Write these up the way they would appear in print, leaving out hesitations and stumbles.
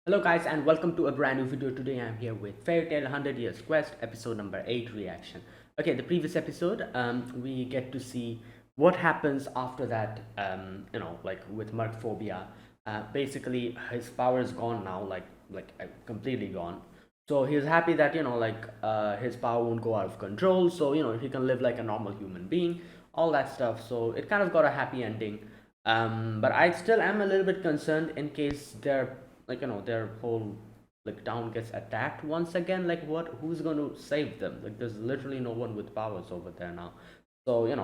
Hello guys and welcome to a brand new video. Today I'm here with Fairy Tail 100 Years Quest episode number 8 reaction. Okay, the previous episode we get to see what happens after that, like with Mercphobia. Basically his power is gone now, completely gone. So he's happy that his power won't go out of control, so he can live like a normal human being, all that stuff. So it kind of got a happy ending. But I still am a little bit concerned in case their whole town gets attacked once again. Like, who's going to save them? Like, there's literally no one with powers over there now. So I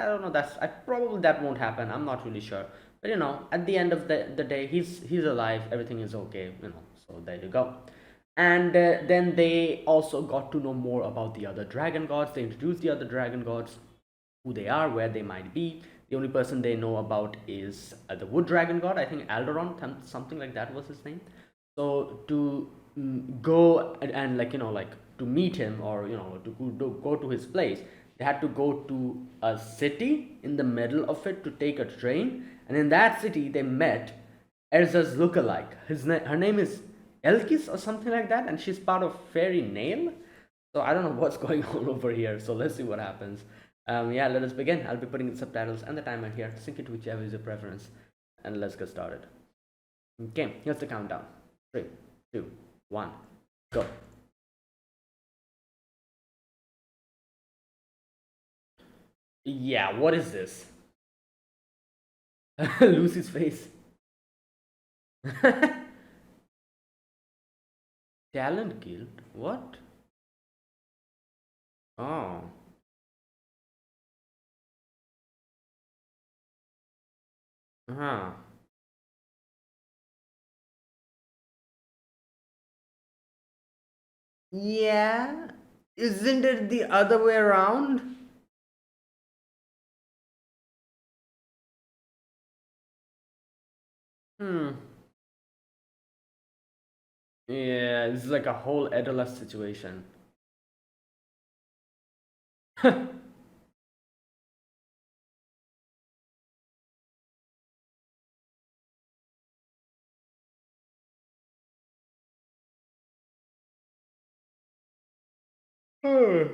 don't know. That won't happen. I'm not really sure. But at the end of the day, he's alive. Everything is okay. So there you go. And then they also got to know more about the other dragon gods. They introduced the other dragon gods, who they are, where they might be. The only person they know about is the wood dragon god. I think Alderon, something like that was his name. So to go and to meet him, or go to his place, they had to go to a city in the middle of it to take a train. And in that city, they met Erza's lookalike. Her name is Elkis or something like that, and she's part of Fairy Nail. So I don't know what's going on over here. So let's see what happens. Yeah, let us begin. I'll be putting the subtitles and the timer here. Sync it to whichever is your preference. And let's get started. Okay, here's the countdown. 3, 2, 1, go. Yeah, what is this? Lucy's face. Talent Guild? What? Oh. Huh. Yeah. Isn't it the other way around? Hmm. Yeah, it's like a whole Edola situation. Hmm.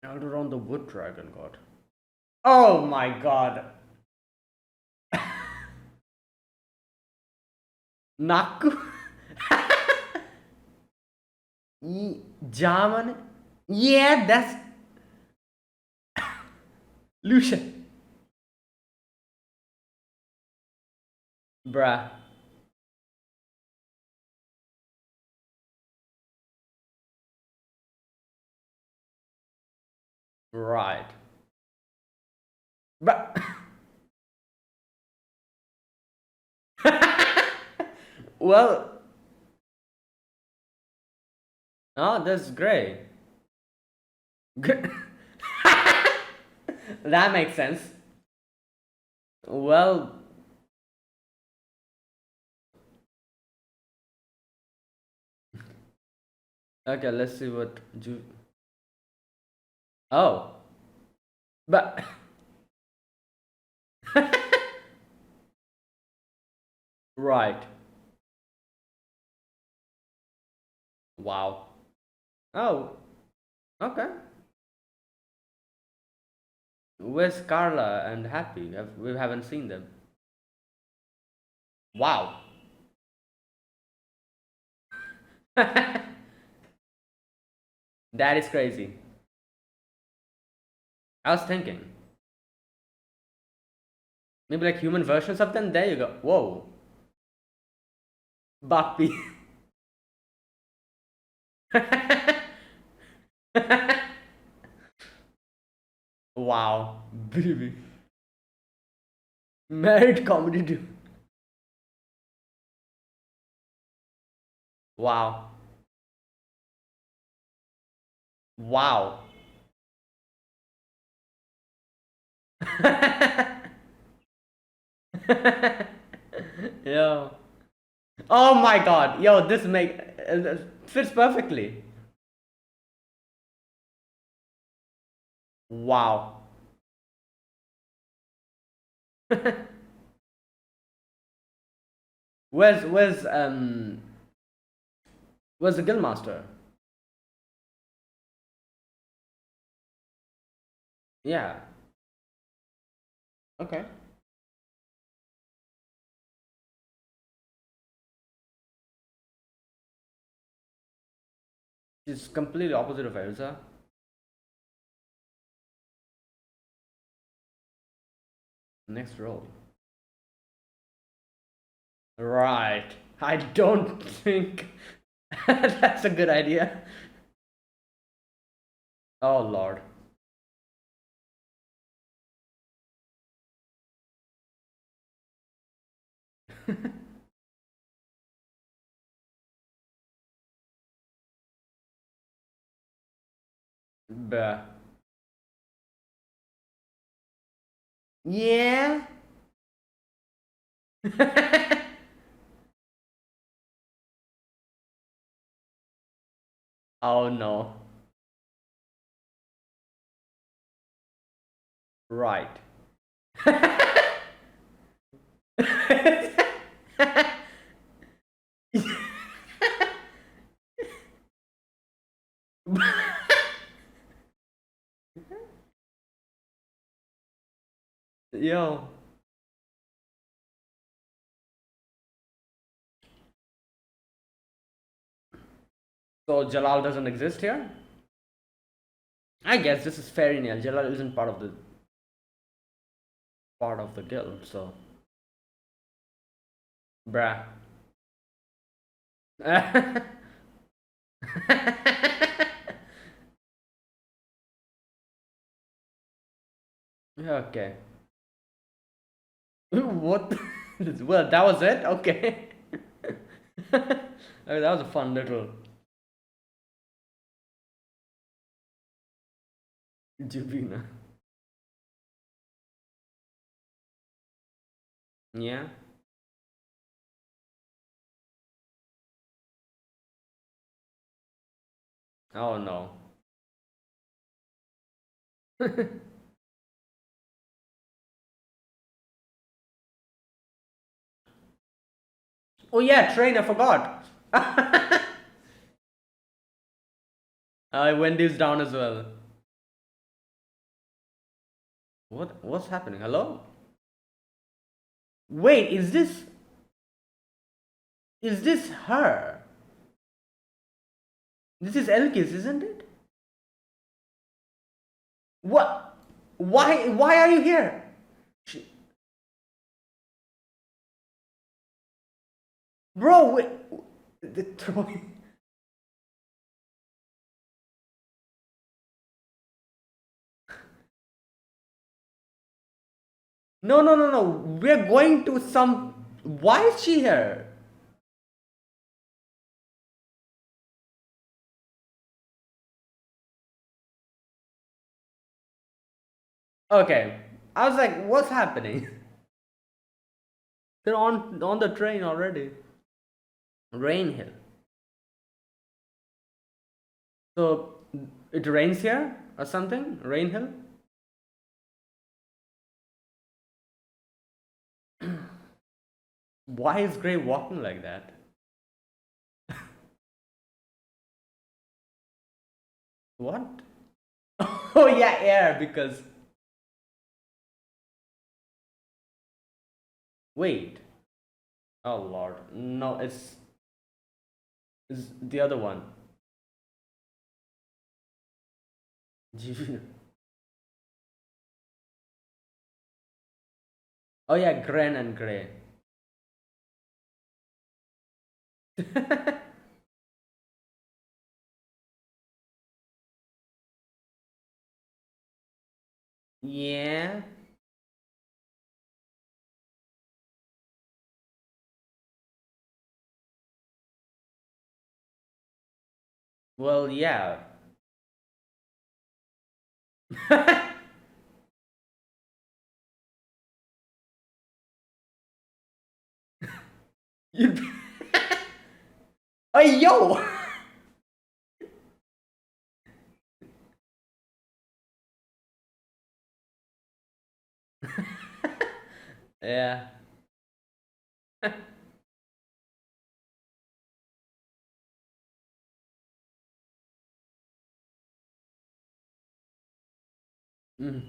Alderon the Wood Dragon God. Oh my god. Naku? Jaman? Yeah, that's Lucia. Bruh. Right. But well, oh, that's great. That makes sense. Well, okay, let's see what Oh, but right. Wow. Oh, okay. Where's Carla and Happy? We haven't seen them. Wow. That is crazy. I was thinking maybe like human versions of them. There you go. Whoa. Bappy. Wow. Baby. Married comedy dude. Wow. Wow. Yo. Oh my god. Yo, this make fits perfectly. Wow. Where's the guildmaster? Yeah. Okay. She's completely opposite of Elsa. Next role. Right. I don't think that's a good idea. Oh lord. Bruh. Yeah. Oh no. Right. Yo. So Jalal doesn't exist here? I guess this is fairy nail. Jalal isn't part of the guild, so bruh. Okay. What? Well, that was it? Okay. Okay, that was a fun little Jubina. Yeah? Oh no. Oh yeah, train, I forgot. Wendy's down as well. What's happening? Hello? Wait, is this her? This is Elkis, isn't it? What? Why are you here? She, bro, wait, the throwing. No, no, no, no. We're going to some. Why is she here? Okay. I was like, what's happening? They're on the train already. Rain Hill. So it rains here or something? Rain Hill? Why is Gray walking like that? What? Oh yeah, air because wait. Oh lord. No, it's the other one. Oh yeah, Gren and Grey. Yeah. Well, yeah. You. Oh yo. Yeah. Mm.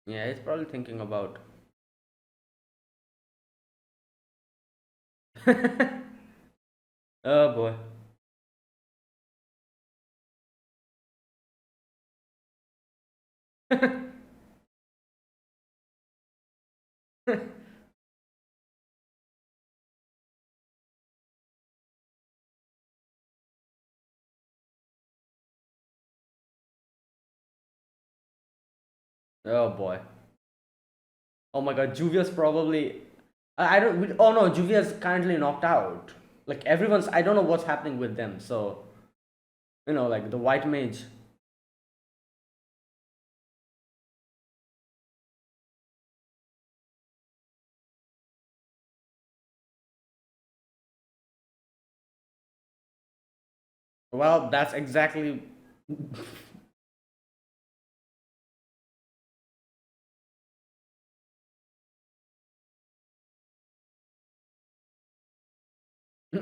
Yeah, he's probably thinking about. Oh boy. Oh boy. Oh my god, Juvia's probably. I don't. Oh no, Juvia's currently knocked out. Like everyone's. I don't know what's happening with them. So like the white mage. Well, that's exactly.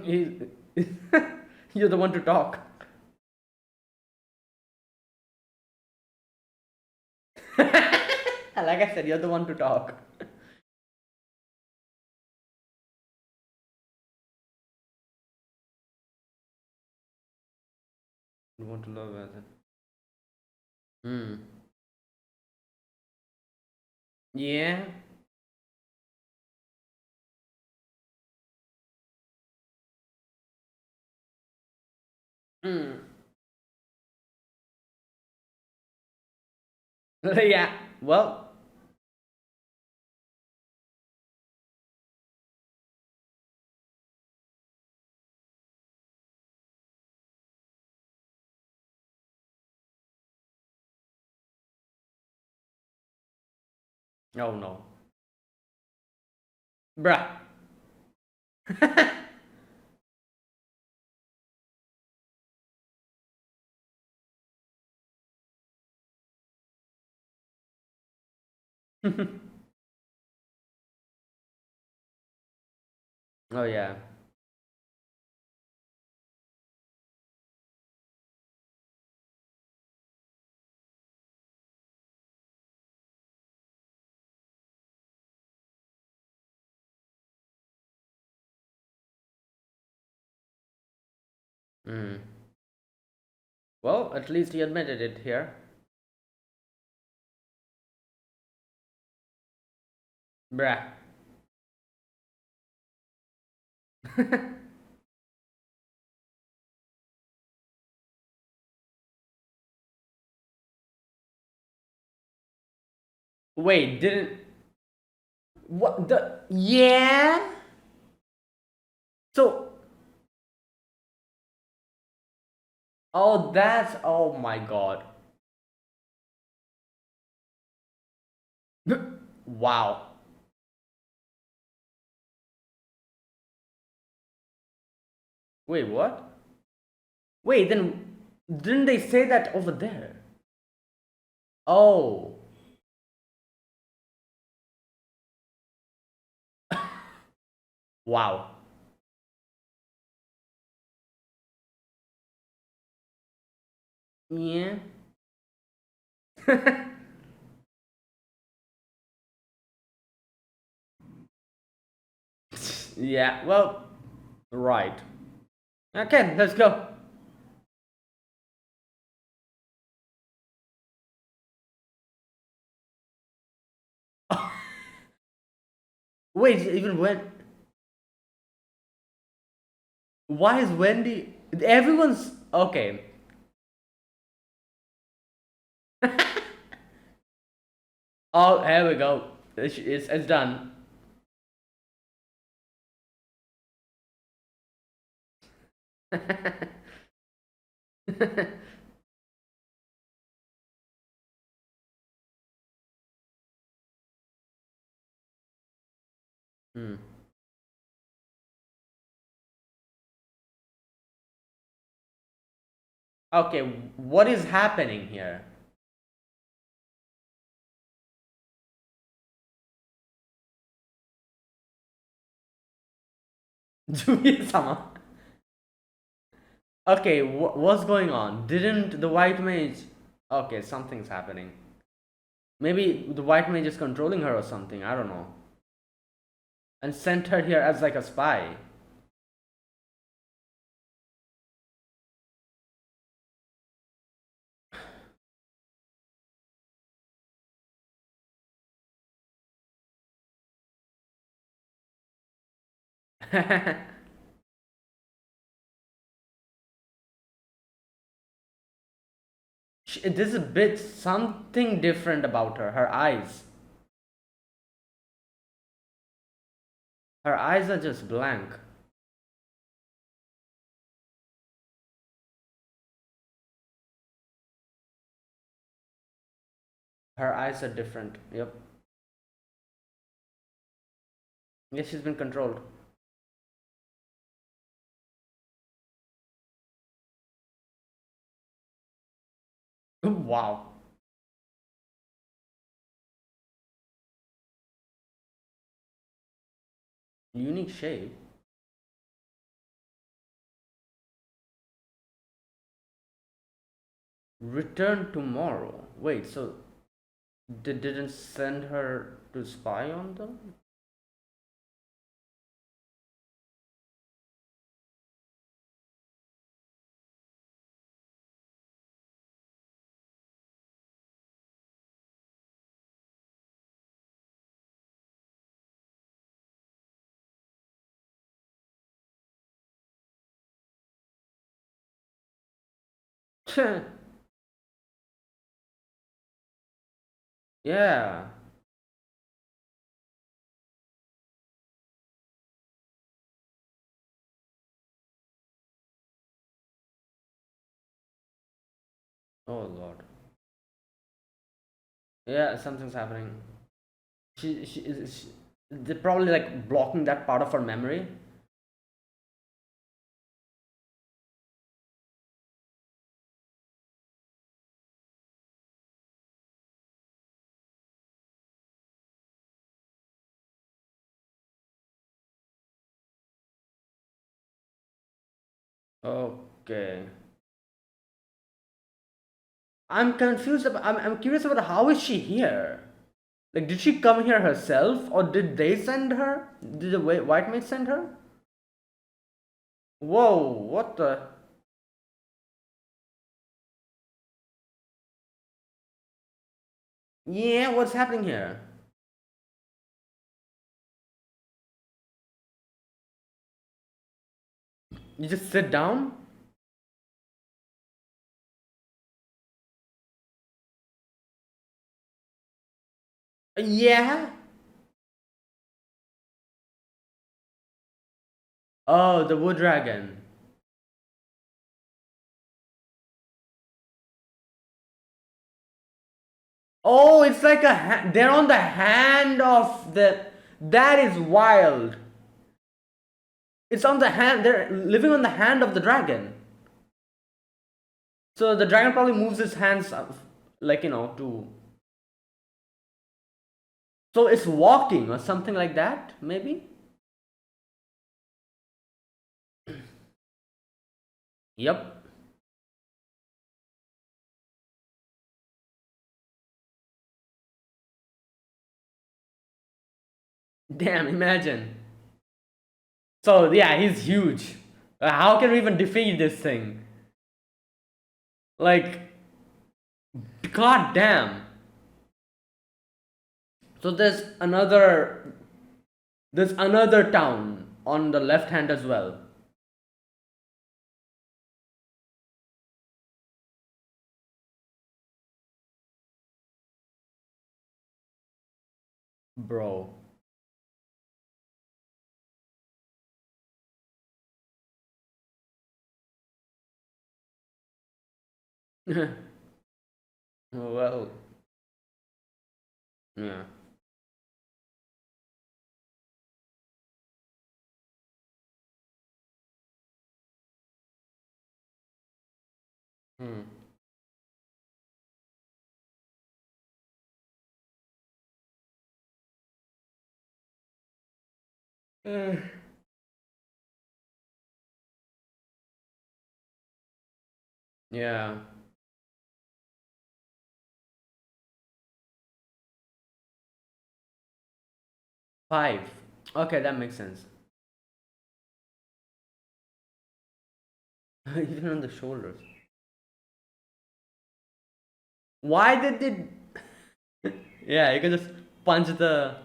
he- You're the one to talk. Like I said, you're the one to talk. You want to love as it. Hmm. Yeah. Hmm. Yeah. Well. Oh no. Bruh. Oh yeah. Hmm. Well, at least he admitted it here. Bruh. Wait, didn't. What the. Yeah? So. Oh, that's. Oh my god. Wow. Wait, what? Wait, then. Didn't they say that over there? Oh. Wow. Yeah. Yeah, well, right. Okay, let's go. Wait, even when. Why is Wendy. Everyone's. Okay. Oh, here we go. It's done. Hmm. Okay, what is happening here? Julia-sama. Okay, what's going on? Didn't the white mage. Okay, something's happening. Maybe the white mage is controlling her or something, I don't know. And sent her here as like a spy. This is a bit something different about her. Her eyes. Her eyes are just blank. Her eyes are different. Yep. Yes, she's been controlled. Wow. Unique shape. Return tomorrow. Wait, so they didn't send her to spy on them? Yeah. Oh Lord. Yeah, something's happening. They're probably like blocking that part of her memory. Okay. I'm confused about. I'm curious about how is she here? Like, did she come here herself, or did they send her? Did the white maid send her? Whoa! What the? Yeah, what's happening here? You just sit down? Yeah. Oh, the wood dragon. Oh, it's like a they're on the hand of the. That is wild. It's on the hand. They're living on the hand of the dragon. So the dragon probably moves his hands, like to. So it's walking or something like that, maybe. Yep. Damn, imagine. So yeah, he's huge. How can we even defeat this thing? Like, god damn. So there's another town on the left hand as well. Bro. Well, yeah. Hmm. Eh, yeah. 5. Okay, that makes sense. Even on the shoulders. Why did they? Yeah, you can just punch the.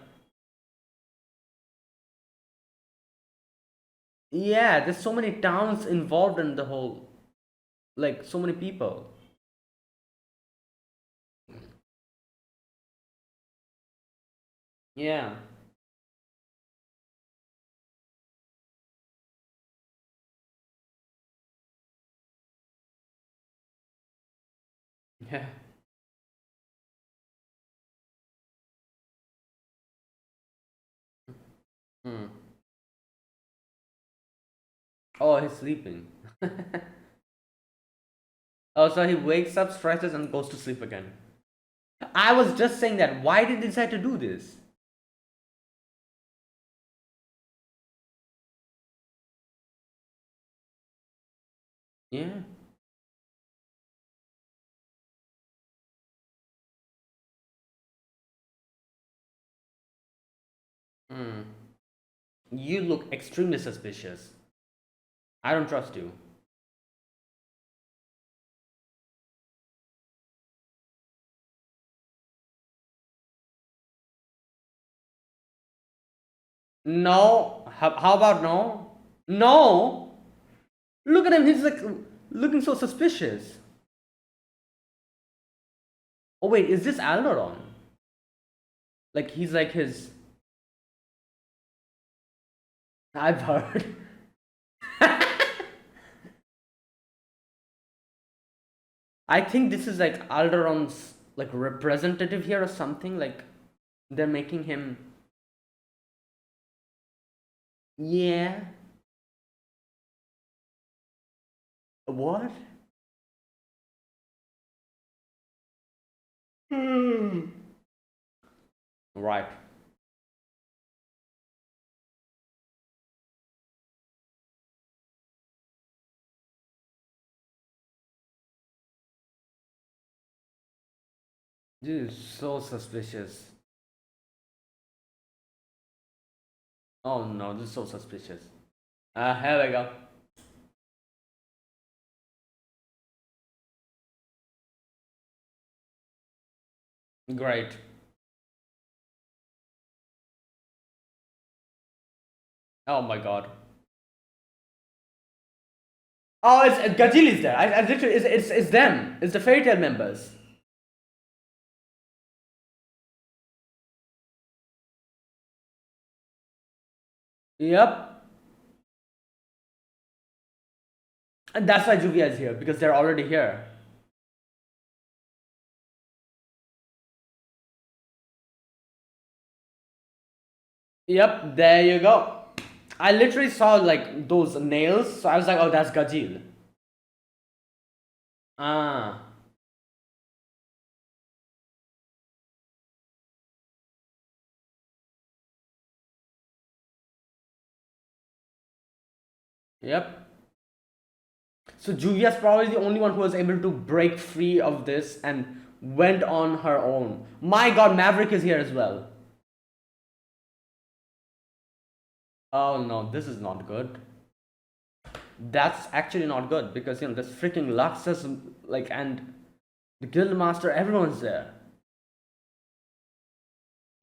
Yeah, there's so many towns involved in the whole. Like, so many people. Yeah. Yeah. Hmm. Oh, he's sleeping. Oh, so he wakes up, stretches, and goes to sleep again. I was just saying that. Why did they decide to do this? Yeah. Hmm. You look extremely suspicious. I don't trust you. No. How about no? No. Look at him. He's like looking so suspicious. Oh wait, is this Alderon? Like he's like his. I've heard. I think this is like Alderon's like representative here or something. Like they're making him. Yeah. What? Hmm. Right. This is so suspicious. Oh no, this is so suspicious. Here we go. Great. Oh my god. Oh, it's Gajil is there. I literally, it's them. It's the fairy tale members. Yep. And that's why Juvia is here because they're already here. Yep. There you go. I literally saw like those nails, so I was like, oh, that's Gajil. Ah. Yep. So Juvia's probably the only one who was able to break free of this and went on her own. My God, Maverick is here as well. Oh no, this is not good. That's actually not good because this freaking Luxus, like, and the Guildmaster, everyone's there.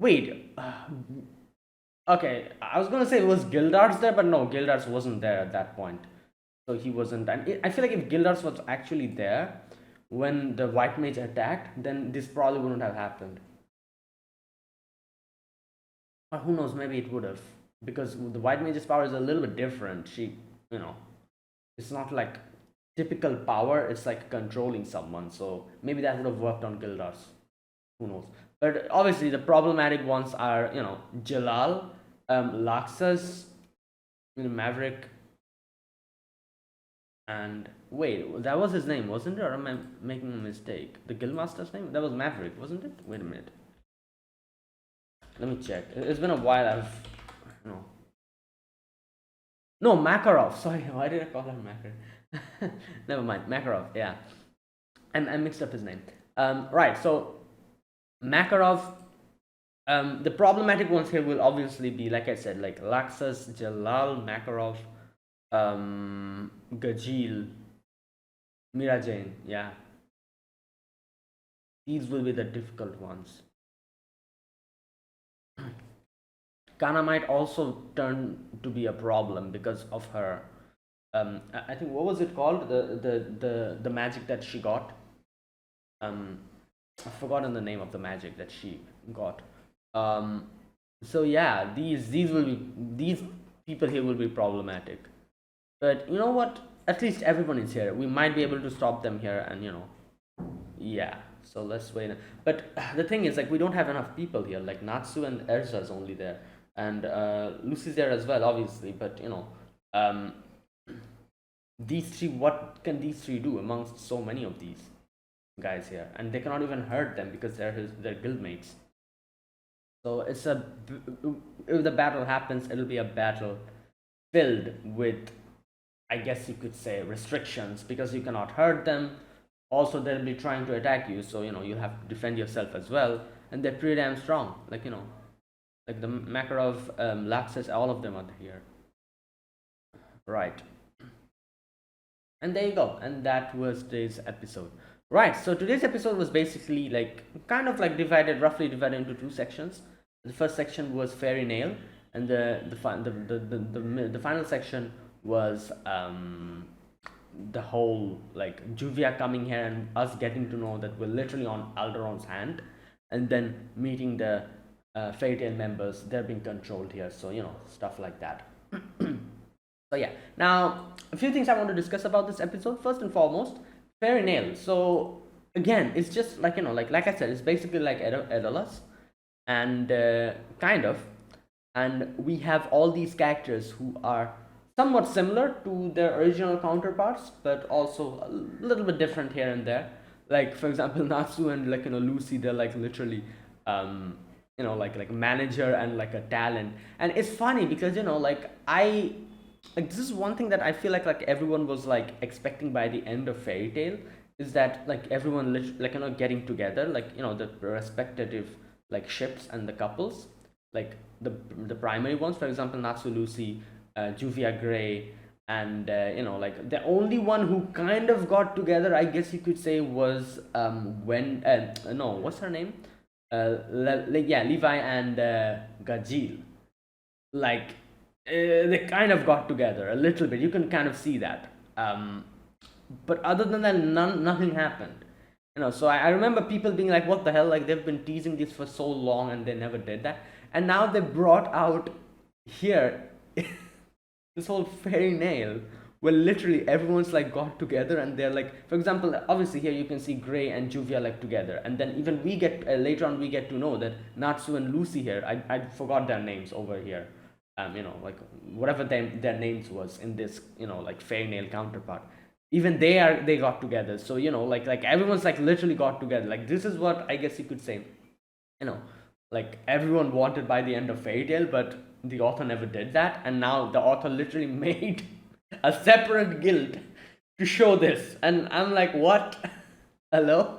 Wait, okay, I was gonna say it was Gildarts there, but no, Gildarts wasn't there at that point. So he wasn't, and I feel like if Gildarts was actually there when the White Mage attacked, then this probably wouldn't have happened. Or who knows, maybe it would have. Because the White Mage's power is a little bit different. You know, it's not like typical power, it's like controlling someone. So maybe that would have worked on Gildarts. Who knows? But obviously, the problematic ones are, Jalal, Laxus, Maverick, and wait, that was his name, wasn't it? Or am I making a mistake? The Guildmaster's name? That was Maverick, wasn't it? Wait a minute. Let me check. It's been a while. No. No, Makarov. Sorry, why did I call him Makarov? Never mind. Makarov. Yeah, I mixed up his name. Right. So Makarov. The problematic ones here will obviously be, like I said, like Laxus, Jalal, Makarov, Gajil, Mirajain. Yeah, these will be the difficult ones. Kana might also turn to be a problem because of her. I think, what was it called? The magic that she got. I've forgotten the name of the magic that she got. So yeah, these people here will be problematic. But you know what? At least everyone is here. We might be able to stop them here, and yeah. So let's wait. But the thing is, like, we don't have enough people here. Like, Natsu and Erza is only there, and Lucy's there as well, obviously. But these three. What can these three do amongst so many of these guys here? And they cannot even hurt them because they're guildmates. So it's if the battle happens, it'll be a battle filled with, I guess you could say, restrictions, because you cannot hurt them. Also, they'll be trying to attack you, so you'll have to defend yourself as well. And they're pretty damn strong. Like like the Makarov, Laxus, all of them are here. Right. And there you go. And that was today's episode. Right. So today's episode was basically like kind of like roughly divided into two sections. The first section was Fairy Nail, and the final section was the whole, like, Juvia coming here and us getting to know that we're literally on Alderon's hand, and then meeting the Fairy Tail members. They're being controlled here, so stuff like that. So yeah, now a few things I want to discuss about this episode. First and foremost, Fairy Nail. So again, it's just like like I said, it's basically like Edolas, and kind of, and we have all these characters who are somewhat similar to their original counterparts, but also a little bit different here and there. Like, for example, Natsu and, like, Lucy, they're like literally like manager and like a talent. And it's funny because like, this is one thing that I feel like everyone was like expecting by the end of Fairy Tail, is that like everyone like getting together, like the respective like ships and the couples, like the primary ones, for example, Natsu, Lucy, Juvia, Gray, and like the only one who kind of got together, I guess you could say, was when no, what's her name, yeah, Levi and Gajil. Like, they kind of got together a little bit, you can kind of see that, but other than that, nothing happened. So I remember people being like, what the hell, like, they've been teasing this for so long and they never did that, and now they brought out here this whole Fairy Nail, where literally everyone's like got together, and they're like, for example, obviously here you can see Gray and Juvia like together, and then even we get later on we get to know that Natsu and Lucy here, I forgot their names over here, like whatever their names was in this, like Fairy Nail counterpart, even they got together. So like everyone's like literally got together. Like, this is what I guess you could say, like everyone wanted by the end of Fairy Tail, but the author never did that, and now the author literally made a separate guild to show this, and I'm like, what? Hello?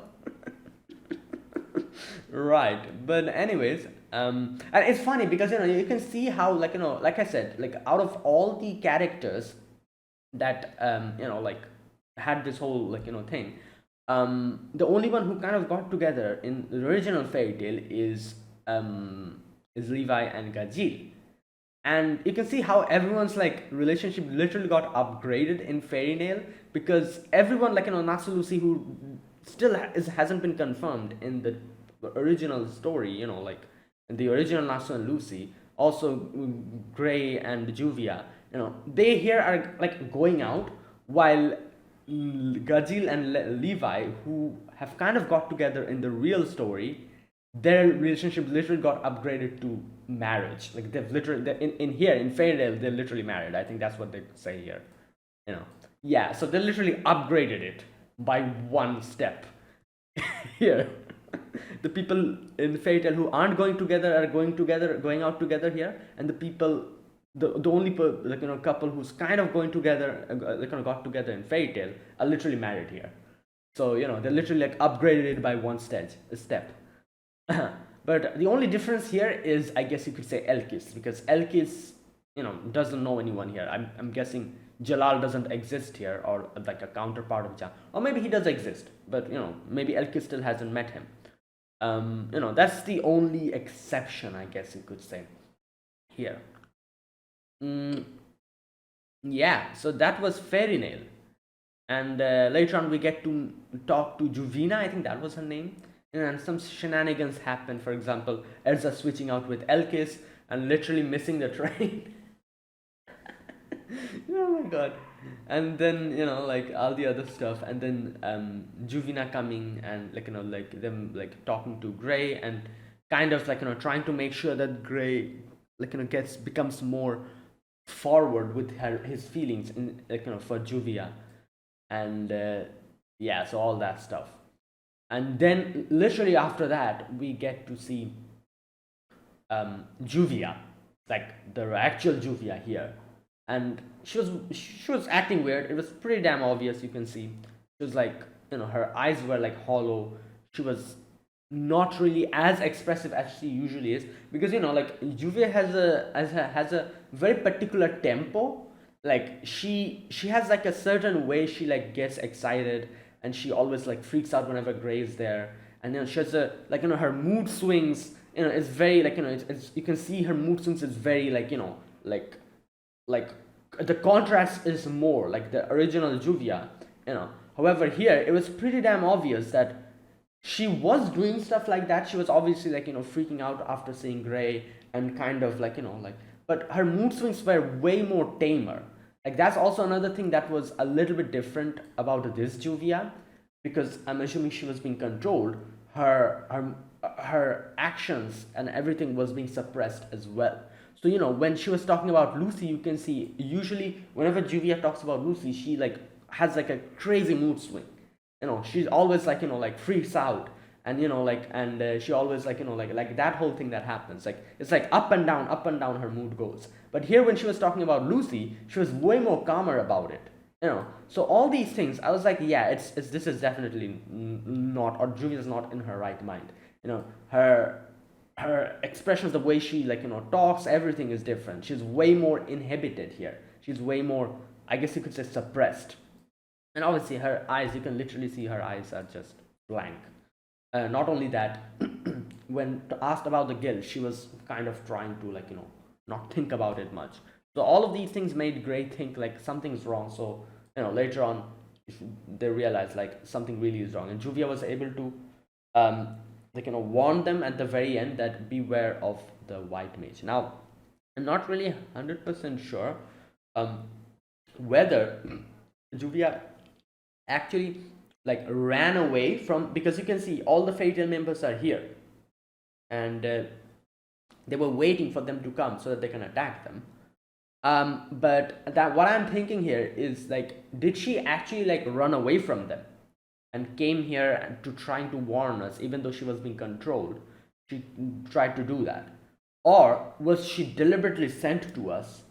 Right, but anyways, and it's funny because you can see how, like, like I said, like out of all the characters that like had this whole, like, thing, the only one who kind of got together in the original fairy tale is Levi and Gajil. And you can see how everyone's like relationship literally got upgraded in Fairy Tale, because everyone, like, Natsu Lucy, who still hasn't been confirmed in the original story, like in the original Natsu and Lucy, also Gray and Juvia, they here are like going out, while Gajil and Levi, who have kind of got together in the real story, their relationship literally got upgraded to marriage. Like they've literally, in here in Fairy Tale, they're literally married. I think that's what they say here. You know, yeah. So they literally upgraded it by one step. Here, the people in Fairy Tale who aren't going together are going together, going out together here, and the people, the only like, couple who's kind of going together, like, got together in Fairy Tale, are literally married here. So they literally like upgraded it by one step. But the only difference here is, I guess you could say, Elkis, because Elkis, doesn't know anyone here. I'm guessing Jalal doesn't exist here, or like a counterpart of Jalal, or maybe he does exist, but maybe Elkis still hasn't met him. That's the only exception, I guess you could say, here. Mm, yeah, so that was Fairy Nail. And later on, we get to talk to Juvina, I think that was her name. And some shenanigans happen. For example, Erza switching out with Elkis and literally missing the train. Oh my god. And then, like all the other stuff. And then Juvina coming and, like, like them like talking to Gray, and kind of like, trying to make sure that Gray, like, becomes more forward with his feelings in, like, for Juvia. And yeah, so all that stuff. And then literally after that, we get to see Juvia, like the actual Juvia here. And she was acting weird. It was pretty damn obvious. You can see she was like, her eyes were like hollow. She was not really as expressive as she usually is, because like Juvia has a very particular tempo. Like she has like a certain way she like gets excited, and she always like freaks out whenever Gray is there. And she has a, like, her mood swings, it's very like, it's you can see her mood swings is very like, like the contrast is more like the original Juvia. However, here it was pretty damn obvious that she was doing stuff like that. She was obviously like, freaking out after seeing Gray, and kind of like, like, but her mood swings were way more tamer. Like that's also another thing that was a little bit different about this Juvia, because I'm assuming she was being controlled. Her actions and everything was being suppressed as well. So when she was talking about Lucy, you can see usually whenever Juvia talks about Lucy, she like has like a crazy mood swing. She's always like, like freaks out, and like, and she always like, like that whole thing that happens, like it's like up and down her mood goes. But here, when she was talking about Lucy, she was way more calmer about it. So all these things, I was like, yeah, it's this is definitely not, or Juvia's not in her right mind. Her expressions, the way she like, talks, everything is different. She's way more inhibited here. She's way more, I guess you could say, suppressed. And obviously her eyes, you can literally see her eyes are just blank. Not only that, when asked about the guilt, she was kind of trying to, like, not think about it much. So all of these things made Gray think like something's wrong. So later on, they realized like something really is wrong, and Juvia was able to like, warn them at the very end that beware of the white mage. Now, I'm not really 100% sure whether Juvia actually like ran away from, because you can see all the Fairy Tail members are here, and they were waiting for them to come so that they can attack them. But that, what I'm thinking here is like, did she actually like run away from them and came here to trying to warn us, even though she was being controlled? She tried to do that, or was she deliberately sent to us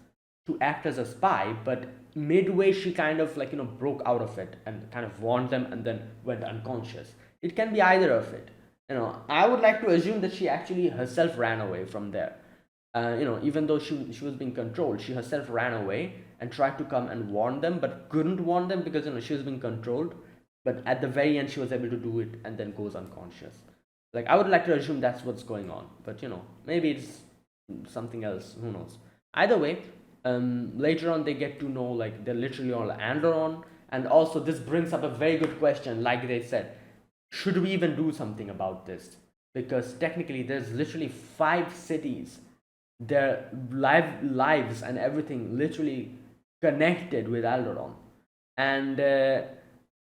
to act as a spy, but midway she kind of like broke out of it and kind of warned them and then went unconscious. It can be either of it. I would like to assume that she actually herself ran away from there. Even though she was being controlled, she herself ran away and tried to come and warn them, but couldn't warn them because she was being controlled. But at the very end, she was able to do it and then goes unconscious. Like, I would like to assume that's what's going on, but maybe it's something else. Who knows? Either way, later on they get to know like they're literally on Alderaan, and also this brings up a very good question. Like they said, should we even do something about this? Because technically, there's literally 5 cities, their lives and everything literally connected with Alderaan, and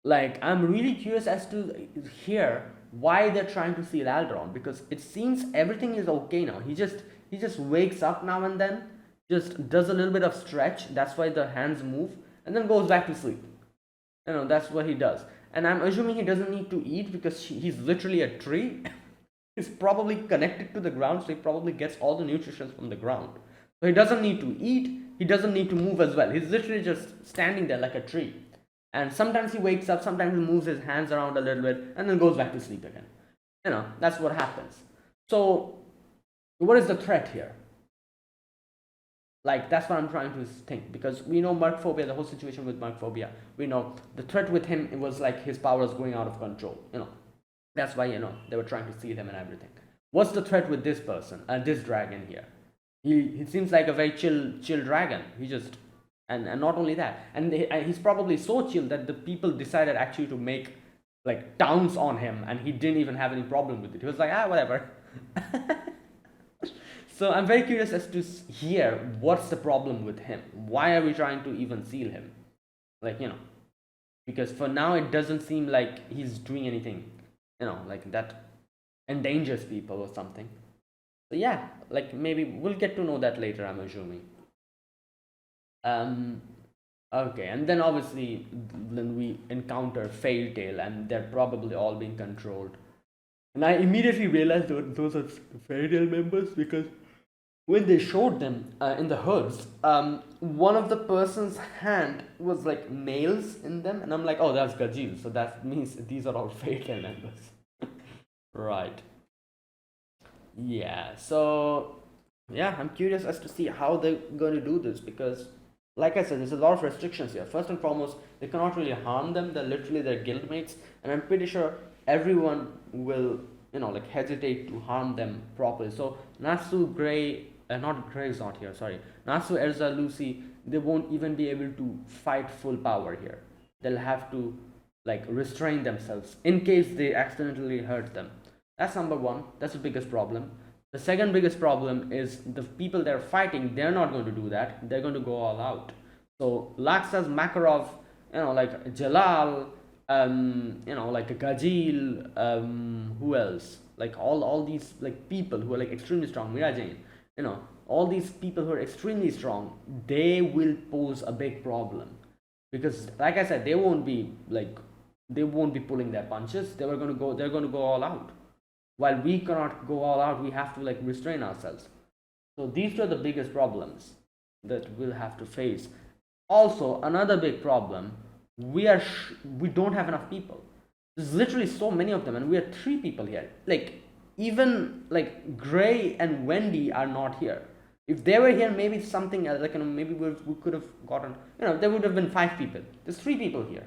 like I'm really curious as to hear why they're trying to steal Alderaan, because it seems everything is okay now. He just wakes up now and then, just does a little bit of stretch. That's why the hands move, and then goes back to sleep. That's what he does. And I'm assuming he doesn't need to eat because he's literally a tree. He's probably connected to the ground, so he probably gets all the nutrition from the ground. So he doesn't need to eat. He doesn't need to move as well. He's literally just standing there like a tree. And sometimes he wakes up, sometimes he moves his hands around a little bit, and then goes back to sleep again. That's what happens. So, what is the threat here? Like, that's what I'm trying to think, because we know Mercphobia, the whole situation with Mercphobia. We know the threat with him, it was like his power was going out of control. That's why they were trying to steal him and everything. What's the threat with this person, this dragon here? He seems like a very chill dragon. He just and not only that, and he's probably so chill that the people decided actually to make like towns on him, and he didn't even have any problem with it. He was like, whatever. So I'm very curious as to hear what's the problem with him. Why are we trying to even seal him? Like, because for now it doesn't seem like he's doing anything, like that endangers people or something. So yeah, like maybe we'll get to know that later, I'm assuming. Okay, and then obviously then we encounter Fairy Tail, and they're probably all being controlled. And I immediately realized that those are Fairy Tail members, because when they showed them in the hoods, one of the person's hand was like nails in them, and I'm like, oh, that's Gajeel, so that means these are all Fairy Tail members. Right. Yeah, so yeah, I'm curious as to see how they're going to do this, because like I said, there's a lot of restrictions here. First and foremost, they cannot really harm them. They're literally their guildmates, and I'm pretty sure everyone will like hesitate to harm them properly. So Natsu, Gray, not Gray is not here, sorry. Natsu, Erza, Lucy, they won't even be able to fight full power here. They'll have to like restrain themselves in case they accidentally hurt them. That's number one. That's the biggest problem. The second biggest problem is the people they're fighting, they're not going to do that. They're going to go all out. So Laxas, Makarov, like Jalal, like Gajeel, who else? Like all these like people who are like extremely strong, Mira Jain, all these people who are extremely strong, they will pose a big problem. Because like I said, they won't be pulling their punches. They're gonna go all out. While we cannot go all out, we have to like restrain ourselves. So these are the biggest problems that we'll have to face. Also, another big problem, we don't have enough people. There's literally so many of them, and we are 3 people here. Like, even like Gray and Wendy are not here. If they were here, maybe something else, like maybe we could have gotten, there would have been 5 people. There's 3 people here.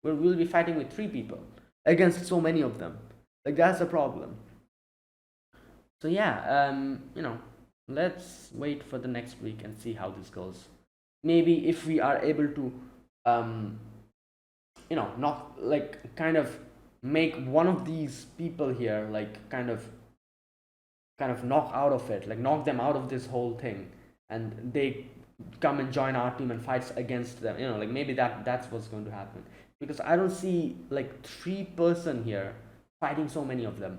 We'll be fighting with 3 people against so many of them. Like, that's the problem. So yeah, let's wait for the next week and see how this goes. Maybe if we are able to not like kind of make one of these people here like kind of knock out of it, like knock them out of this whole thing, and they come and join our team and fights against them, like maybe that's what's going to happen, because I don't see like 3-person here fighting so many of them.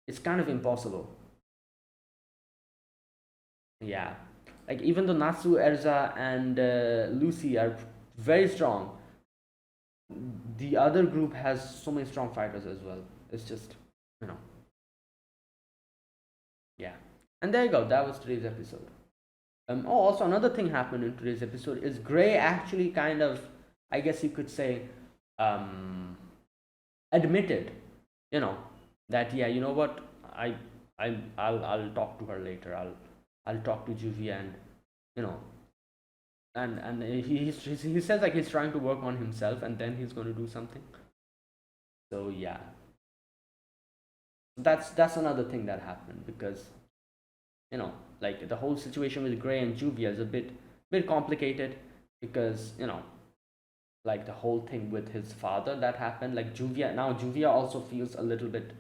It's kind of impossible. Yeah, like even though Natsu, Erza, and Lucy are very strong, the other group has so many strong fighters as well. It's just, yeah. And there you go, that was today's episode. Also another thing happened in today's episode is Gray actually kind of, I guess you could say, um, admitted, you know, that yeah, you know what, I, I'll talk to her later. I'll talk to Juvia, and you know, and he says like he's trying to work on himself, and then he's going to do something. So yeah, that's another thing that happened, because you know, like the whole situation with Gray and Juvia is a bit complicated, because you know, like the whole thing with his father that happened, like Juvia also feels a little bit,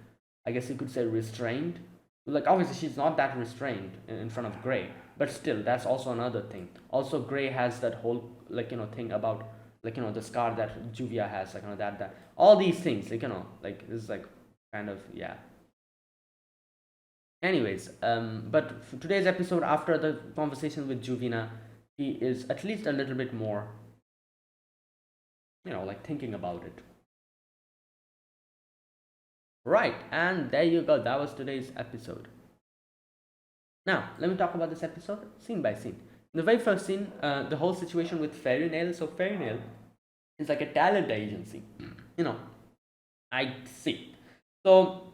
I guess you could say, restrained. Like obviously she's not that restrained in front of Gray, but still that's also another thing. Also Gray has that whole, like you know, thing about, like you know, the scar that Juvia has, like you know, that all these things, like you know, like this is like kind of, yeah. Anyways, but for today's episode, after the conversation with Juvina, he is at least a little bit more, you know, like thinking about it. Right, and there you go. That was today's episode. Now, let me talk about this episode scene by scene. In the very first scene, the whole situation with Fairy Nail. So, Fairy Nail is like a talent agency. You know, I see. So,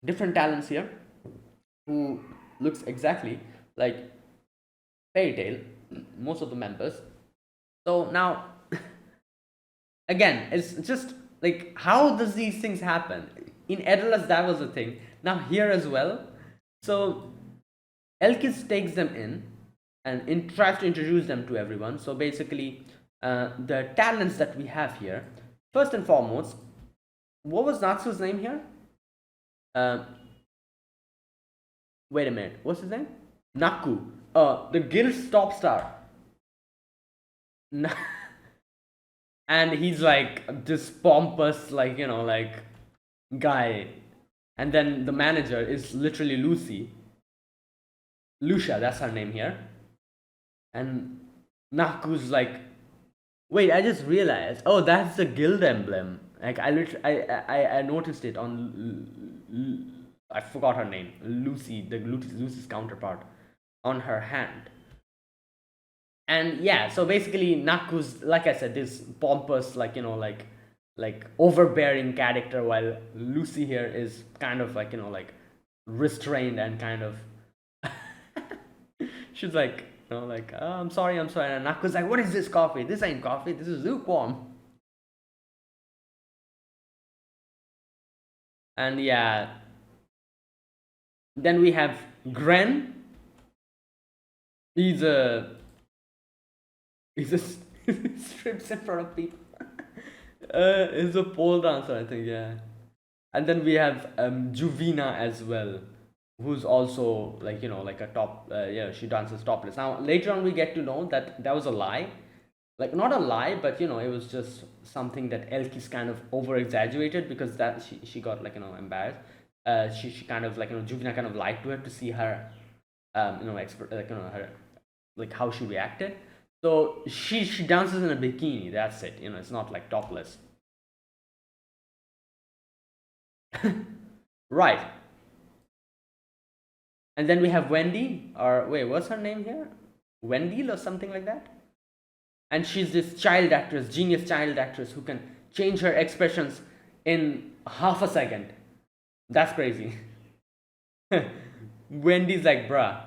different talents here who looks exactly like Fairy Tail, most of the members. So, now, again, it's just like, how does these things happen? In Edelus, that was a thing. Now, here as well. So, Elkis takes them in and tries to introduce them to everyone. So basically, the talents that we have here, first and foremost, what was Natsu's name here? Uh, Wait a minute, what's his name? Naku. The guild's top star. And he's like this pompous, like, you know, like guy. And then the manager is literally Lucia, that's her name here. And Naku's like, wait, I just realized. Oh, that's the guild emblem. Like I noticed it on. I forgot her name. Lucy's counterpart, on her hand. And yeah, so basically Naku's, like I said, this pompous, like you know, like overbearing character, while Lucy here is kind of like, you know, like restrained and kind of. She's like, you know, like, oh, I'm sorry. And Naku's like, what is this coffee? This ain't coffee. This is lukewarm. And yeah, then we have Gren. He's a he's a strips in front of people. He's a pole dancer, I think. Yeah. And then we have Juvina as well, who's also, like you know, like a top. Yeah, she dances topless. Now later on, we get to know that that was a lie. Like not a lie, but you know, it was just something that Elkis kind of over exaggerated, because that she got, like you know, embarrassed. She kind of, like you know, Juvina kind of lied to her to see her, you know, expert, like you know, her, like how she reacted. So she dances in a bikini. That's it. You know, it's not like topless. Right. And then we have Wendy, or wait, what's her name here? Wendy or something like that. And she's this child actress, genius child actress, who can change her expressions in half a second. That's crazy. Wendy's like, bruh.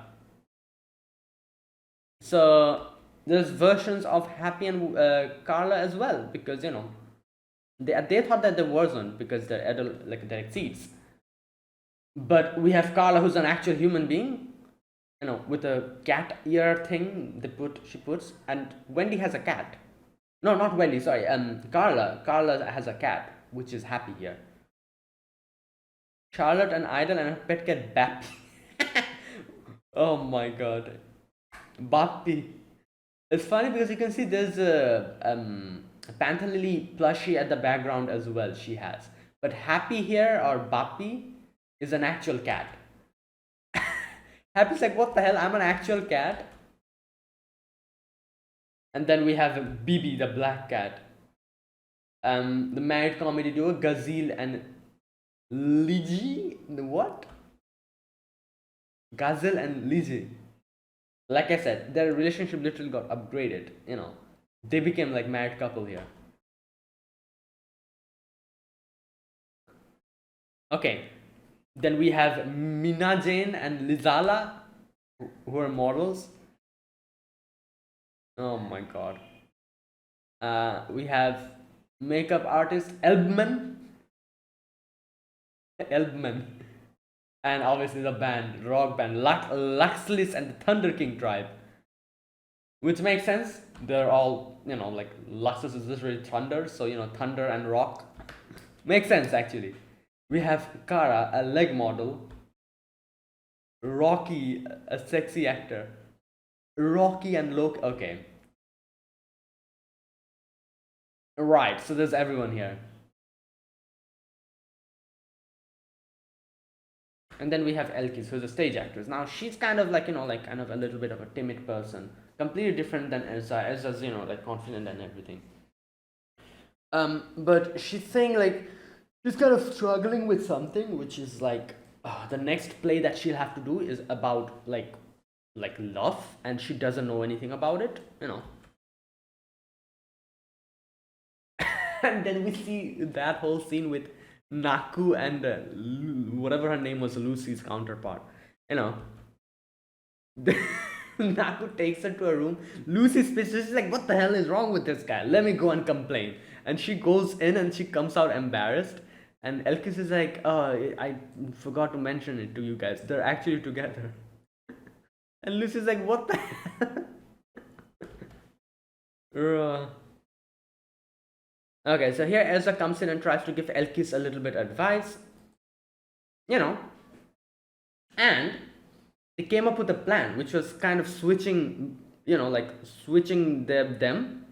So there's versions of Happy and Carla as well, because you know, they thought that there wasn't, because they're adult, like they're exceeds. But we have Carla, who's an actual human being, you know, with a cat ear thing she puts, and Wendy has a cat. No, not Wendy. Sorry. Carla has a cat, which is Happy here. Charlotte and Idol and her pet cat Bappy. Oh my god, Bappy. It's funny because you can see there's a Panther Lily plushie at the background as well. She has, but Happy here, or Bappy, is an actual cat. Happy's like, what the hell? I'm an actual cat. And then we have Bibi, the black cat. The married comedy duo Gazil and Liji. What? Gazelle and Liji. like I said, their relationship literally got upgraded. They became like married couple here. Okay, then we have Mina Jane and Lizala, who are models. Oh my god. We have makeup artist Elbman, and obviously the band, rock band, Luxlis and the Thunder King tribe, which makes sense. They're all, like Luxus is literally thunder, so thunder and rock makes sense actually. We have Kara, a leg model, Rocky, a sexy actor, Rocky and Loki. Okay, right. So there's everyone here. And then we have Elkis, who's a stage actress. Now she's kind of like like kind of a little bit of a timid person, completely different than Elsa. Elsa's like confident and everything. But she's saying like she's kind of struggling with something, which is like the next play that she'll have to do is about like love, and she doesn't know anything about it. And then we see that whole scene with Naku and whatever her name was, Lucy's counterpart. You know, Naku takes her to a room. Lucy's pissed. She's like, "What the hell is wrong with this guy? Let me go and complain." And she goes in and she comes out embarrassed. And Elkis is like, "Oh, I forgot to mention it to you guys. They're actually together." And Lucy's like, "What the hell?" Uh, Okay, so here Elsa comes in and tries to give Elkis a little bit advice, you know, and they came up with a plan which was kind of switching, like switching them.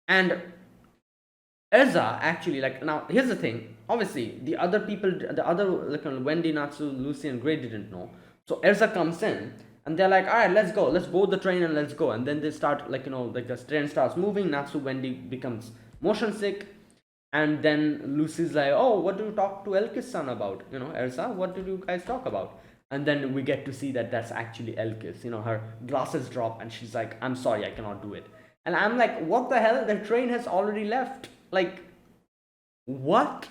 And Elsa actually, like, now here's the thing. Obviously, the other people, the other like Wendy, Natsu, Lucy, and Gray didn't know. So Elsa comes in and they're like, all right, let's board the train and let's go. And then they start like like the train starts moving. Natsu, Wendy becomes motion sick, and then Lucy's like, oh, what do you talk to Elkis-san about? Elsa, what did you guys talk about? And then we get to see that that's actually Elkis. Her glasses drop and she's like, I'm sorry, I cannot do it. And I'm like, what the hell? The train has already left. Like, what?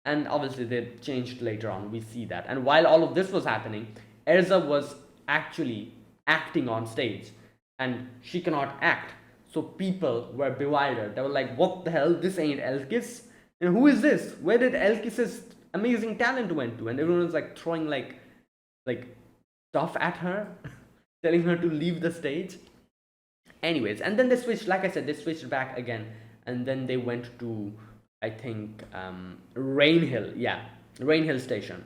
And obviously they changed later on. We see that. And while all of this was happening, Erza was actually acting on stage, and she cannot act. So people were bewildered. They were like, what the hell? This ain't Elkis. And who is this? Where did Elkis's amazing talent went to? And everyone was like throwing like stuff at her, telling her to leave the stage. Anyways, and then they switched, like I said, they switched back again. And then they went to, I think, Rainhill. Yeah, Rainhill station.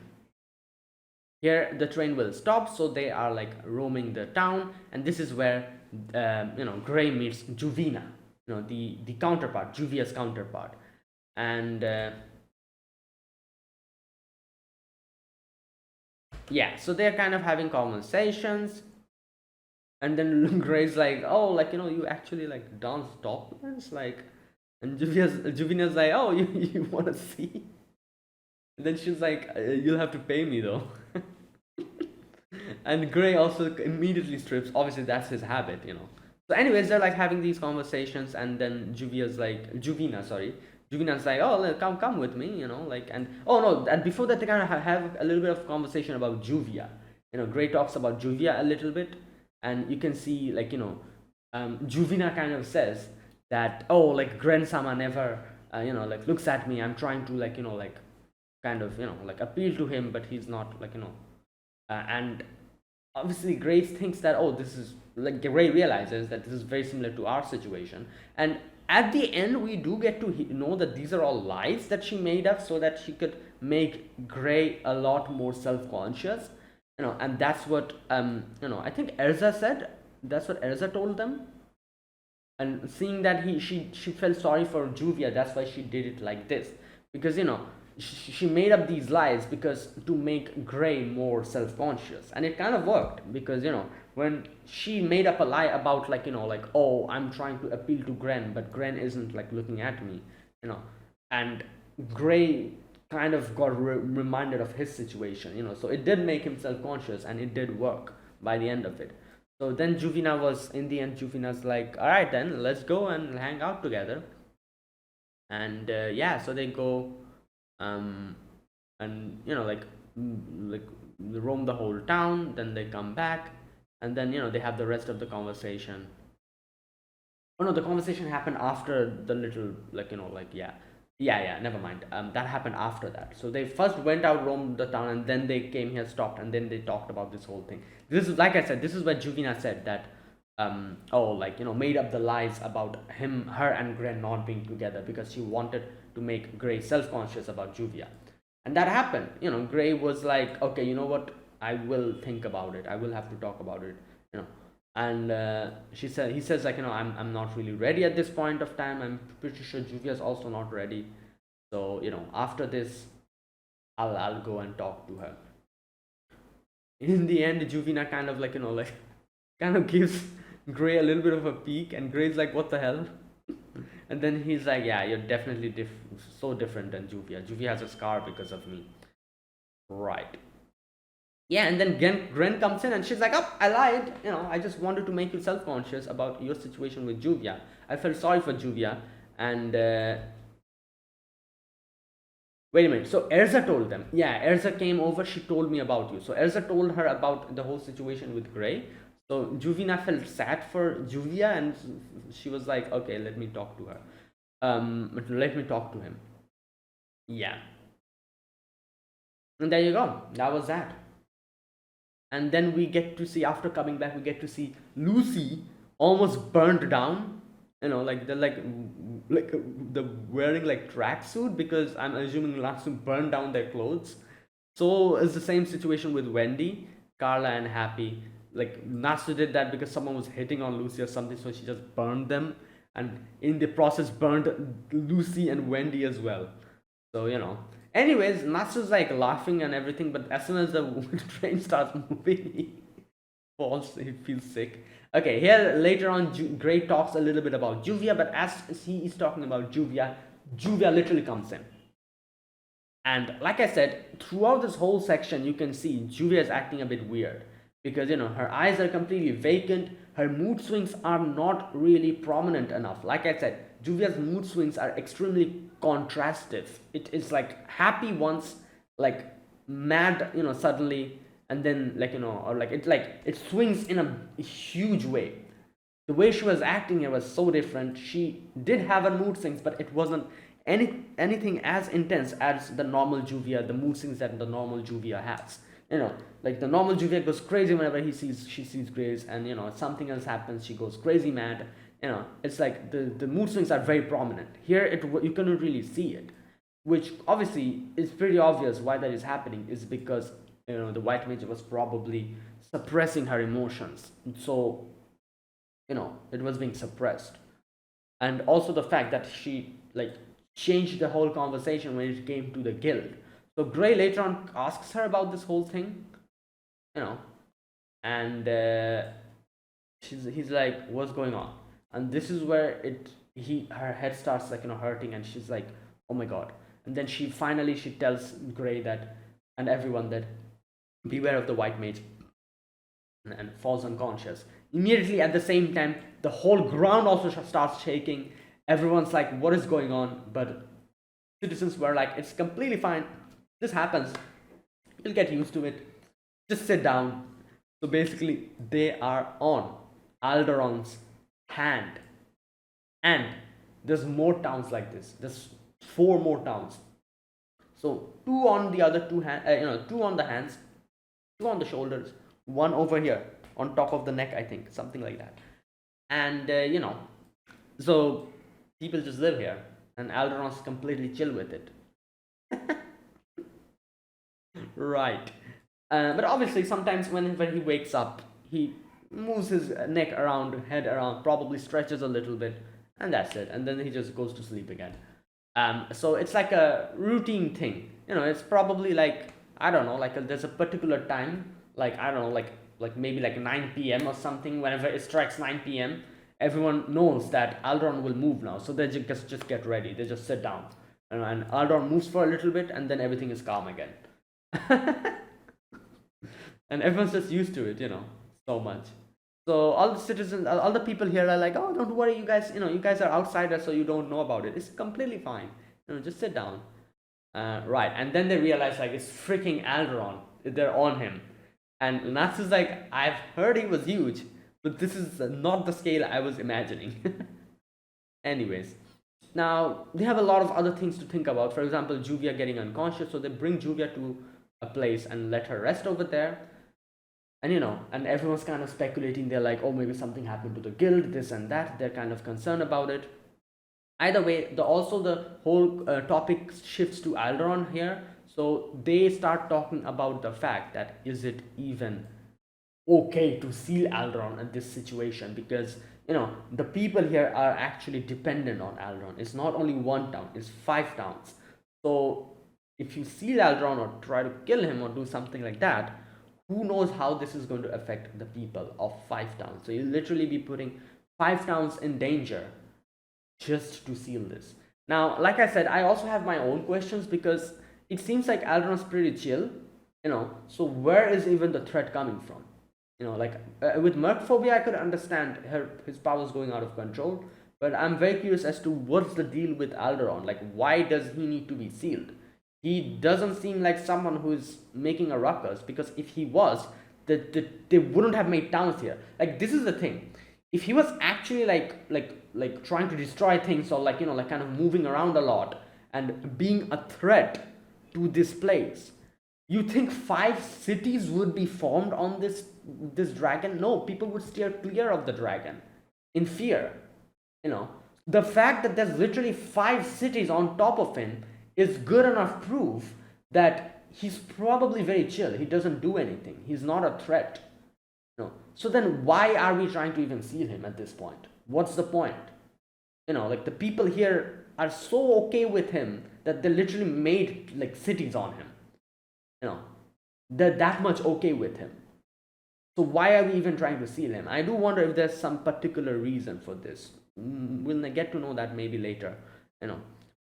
Here the train will stop, so they are like roaming the town, and this is where Gray meets Juvina, the counterpart, Juvia's counterpart. And yeah, so they're kind of having conversations, and then Gray's like, oh, like you actually like dance topless, like. And Juvina's like, oh, you want to see? And then she's like, you'll have to pay me though. And Gray also immediately strips. Obviously, that's his habit. So, anyways, they're like having these conversations, and then Juvina's like, oh, come with me, like, and oh no, and before that, they kind of have a little bit of conversation about Juvia. Gray talks about Juvia a little bit, and you can see, like, Juvina kind of says that, oh, like, Gren-sama never, like, looks at me. I'm trying to, like, like, kind of, like, appeal to him, but he's not, like, and obviously Grace thinks that, oh, this is like, Gray realizes that this is very similar to our situation. And at the end we do get to know that these are all lies that she made up so that she could make Gray a lot more self-conscious, and that's what I think Erza said. That's what Erza told them. And seeing that she felt sorry for Juvia, that's why she did it like this, because she made up these lies because to make Gray more self-conscious, and it kind of worked, because when she made up a lie about, like, like, oh, I'm trying to appeal to Gren, but Gren isn't like looking at me, and Gray kind of got reminded of his situation, so it did make him self-conscious, and it did work by the end of it. So then Juvina was, in the end, Juvina's like, all right, then let's go and hang out together. And yeah, so they go, um, and like roam the whole town. Then they come back, and then they have the rest of the conversation. Oh no, the conversation happened after the little, like, yeah, yeah. Never mind. That happened after that. So they first went out, roamed the town, and then they came here, stopped, and then they talked about this whole thing. This is, like I said, this is where Juvina said that, oh, like, made up the lies about him, her, and Gray not being together because she wanted to make Gray self-conscious about Juvia, and that happened. Gray was like, okay, you know what? I will think about it. I will have to talk about it. You know, and he says, like, I'm not really ready at this point of time. I'm pretty sure Juvia's also not ready. So after this, I'll go and talk to her. In the end, Juvina kind of, like, like, kind of gives Gray a little bit of a peek, and Gray's like, what the hell? And then he's like, yeah, you're definitely so different than Juvia. Juvia has a scar because of me. Right. Yeah, and then Gren comes in and she's like, oh, I lied. I just wanted to make you self-conscious about your situation with Juvia. I felt sorry for Juvia. And wait a minute. So Erza told them. Yeah, Erza came over. She told me about you. So Erza told her about the whole situation with Gray. So Juvina felt sad for Juvia, and she was like, okay, let me talk to her. Let me talk to him. Yeah. And there you go. That was that. And then we get to see, after coming back, we get to see Lucy almost burned down. Like the like the wearing like tracksuit, because I'm assuming Natsu burned down their clothes. So it's the same situation with Wendy, Carla, and Happy. Like Natsu did that because someone was hitting on Lucy or something, so she just burned them, and in the process burned Lucy and Wendy as well. So Anyways, Natsu's like laughing and everything, but as soon as the train starts moving, he falls. He feels sick. Okay, here later on, Gray talks a little bit about Juvia, but as he is talking about Juvia, Juvia literally comes in. And like I said, throughout this whole section, you can see Juvia is acting a bit weird because her eyes are completely vacant. Her mood swings are not really prominent enough. Like I said, Juvia's mood swings are extremely contrastive. It is like happy once, like mad, suddenly, and then or like it swings in a huge way. The way she was acting here was so different. She did have her mood swings, but it wasn't anything as intense as the normal Juvia, the mood swings that the normal Juvia has. Like the normal Juvia goes crazy whenever she sees Grace, and something else happens, she goes crazy mad. It's like the mood swings are very prominent. Here, you cannot really see it, which obviously is pretty obvious why that is happening. Is because the White Mage was probably suppressing her emotions, so it was being suppressed. And also the fact that she like changed the whole conversation when it came to the guild. So Gray later on asks her about this whole thing, you know and he's like, what's going on? And this is where her head starts, like, hurting, and she's like, oh my god. And then she tells Gray that, and everyone, that beware of the White Mage, and falls unconscious. Immediately at the same time, the whole ground also starts shaking. Everyone's like, what is going on? But citizens were like, it's completely fine. This happens. You'll get used to it. Just sit down. So basically, they are on Alderon's hand. And there's more towns like this. There's 4 more towns. So 2 on the other 2 hands, 2 on the hands, 2 on the shoulders, 1 over here on top of the neck, I think, something like that. And so people just live here, and Alderon's completely chill with it. Right. But obviously, sometimes whenever he wakes up, he moves his neck around, head around, probably stretches a little bit, and that's it. And then he just goes to sleep again. So it's like a routine thing. It's probably like, I don't know, like there's a particular time, like, I don't know, like maybe like 9 p.m. or something. Whenever it strikes 9 p.m., everyone knows that Alderon will move now. So they just get ready. They just sit down. And Alderon moves for a little bit, and then everything is calm again. And everyone's just used to it, so much. So all the citizens, all the people here are like, oh, don't worry, you guys, you guys are outsiders, so you don't know about it. It's completely fine. Just sit down. Right, and then they realize like it's freaking Alderon. They're on him, and Natsu's like, I've heard he was huge, but this is not the scale I was imagining. Anyways, now they have a lot of other things to think about. For example, Juvia getting unconscious, so they bring Juvia to a place and let her rest over there. And and everyone's kind of speculating. They're like, oh, maybe something happened to the guild, this and that. They're kind of concerned about it. Either way, the whole topic shifts to Alderon here. So they start talking about the fact that is it even okay to seal Alderon in this situation, because the people here are actually dependent on Alderon. It's not only one town, it's 5 towns. So if you seal Alderon or try to kill him or do something like that, who knows how this is going to affect the people of 5 towns. So you'll literally be putting 5 towns in danger just to seal this. Now, like I said, I also have my own questions, because it seems like Alderon's pretty chill, so where is even the threat coming from? Like with Mercphobia, I could understand his powers going out of control, but I'm very curious as to what's the deal with Alderon. Like, why does he need to be sealed? He doesn't seem like someone who's making a ruckus, because if he was, they wouldn't have made towns here. Like, this is the thing. If he was actually like trying to destroy things, or like like kind of moving around a lot and being a threat to this place, you think 5 cities would be formed on this dragon? No, people would steer clear of the dragon in fear. The fact that there's literally 5 cities on top of him is good enough proof that he's probably very chill. He doesn't do anything. He's not a threat. No. So then why are we trying to even seal him at this point? What's the point? Like, the people here are so okay with him that they literally made like cities on him. They're that much okay with him. So why are we even trying to seal him? I do wonder if there's some particular reason for this. We'll get to know that maybe later.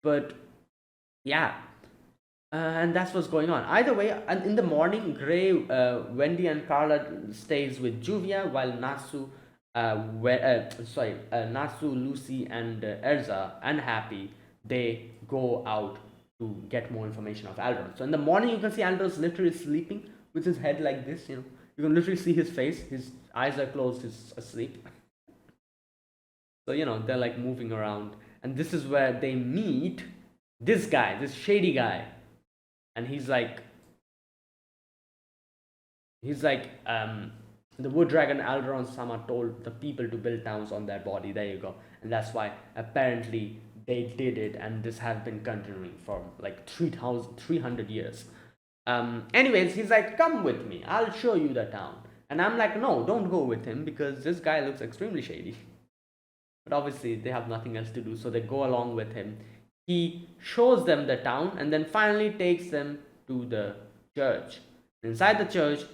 But yeah, and that's what's going on. Either way, and in the morning, Gray, Wendy, and Carla stays with Juvia, while Natsu, Natsu, Lucy, and Erza, unhappy, they go out to get more information of Alderon. So in the morning, you can see Alderon's literally sleeping with his head like this. You can literally see his face. His eyes are closed. He's asleep. So they're like moving around, and this is where they meet this guy, this shady guy, and he's like the wood dragon Alderon Sama told the people to build towns on their body. There you go. And that's why apparently they did it, and this has been continuing for like 300 years. Anyways, he's like, come with me, I'll show you the town. And I'm like, no, don't go with him, because this guy looks extremely shady. But obviously they have nothing else to do, so they go along with him. He shows them the town and then finally takes them to the church. Inside the church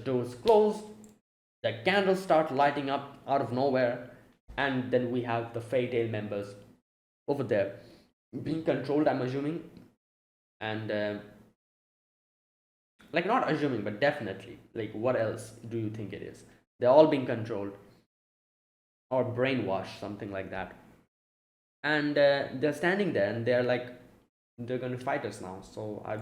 doors close, the candles start lighting up out of nowhere, and then we have the Fairy Tail members over there being controlled, I'm assuming. And like, not assuming, but definitely, like, what else do you think it is? They're all being controlled or brainwashed, something like that. And they're standing there, and they're like, they're going to fight us now. So I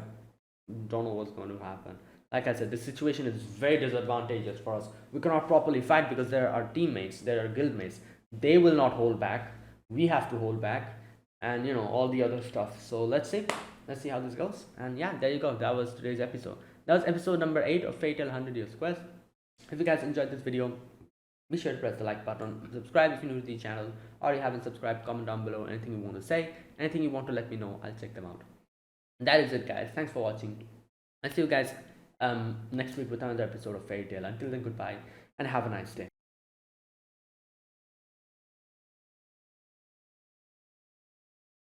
don't know what's going to happen. Like I said, this situation is very disadvantageous for us. We cannot properly fight because there are teammates, there are guildmates. They will not hold back. We have to hold back, and all the other stuff. So let's see how this goes. And yeah, there you go. That was today's episode. That was episode number 8 of Fairy Tail 100 Years Quest. If you guys enjoyed this video, be sure to press the like button, subscribe if you're new to the channel, or you haven't subscribed. Comment down below anything you want to say, anything you want to let me know. I'll check them out. And that is it, guys. Thanks for watching. I'll see you guys next week with another episode of Fairy Tail. Until then, goodbye and have a nice day.